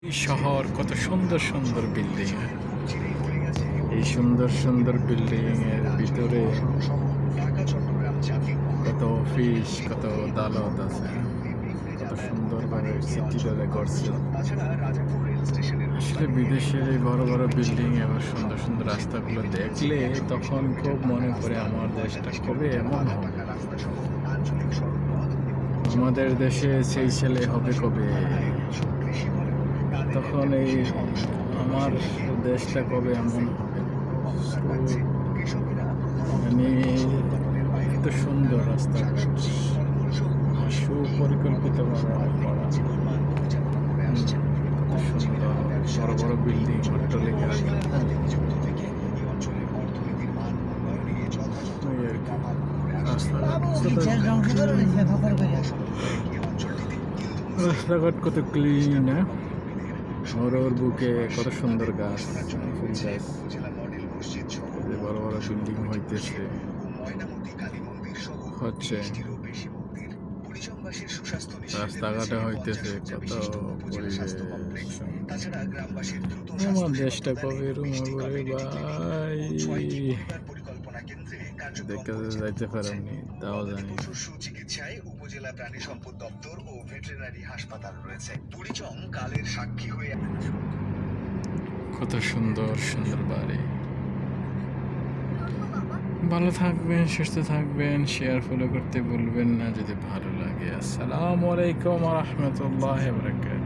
এই শহর কত সুন্দর সুন্দর বিল্ডিং, এই সুন্দর সুন্দর বিল্ডিং এর ভিতরে কত অফিস, কত আদালত আছে, কত সুন্দরভাবে সিটিটারে করছে। আসলে বিদেশের এই বড় বড় বিল্ডিং এবং সুন্দর সুন্দর রাস্তাগুলো দেখলে তখন খুব মনে পড়ে আমার দেশটা কবে এমন হবে, আমাদের দেশে সেই ছেলে হবে কবে, তখন এই আমার দেশটা কবে এমন হবে। মানে এত সুন্দর রাস্তা, সুপরিকল্পিতভাবে করা, সুন্দর বড় বড় বিল্ডিং, অট্টালিকা, রাস্তাঘাট কত ক্লিন, হ্যাঁ, ওর বুকে কত সুন্দর গাছ, ফুল গাছ, বড় বড় বিল্ডিং হইতেছে হচ্ছে, রাস্তাঘাটে হইতেছে কত পরিবেশ। আমার দেশটা কবে এরকম হবে ভাই, দেখতে যাইতে পারেননি তাও জানি। চিকিৎসায় উপজেলা প্রাণী সম্পদ দপ্তর ও ভেটেরিনারি হাসপাতাল রয়েছে। বুড়িচং কালের সাক্ষী হয়ে কত সুন্দর সুন্দর বাড়ি। ভালো থাকবেন, সুস্থ থাকবেন, শেয়ার ফলো করতে ভুলবেন না যদি ভালো লাগে। আসসালামু আলাইকুম ওয়া রাহমাতুল্লাহি ওয়া বারাকাতুহু।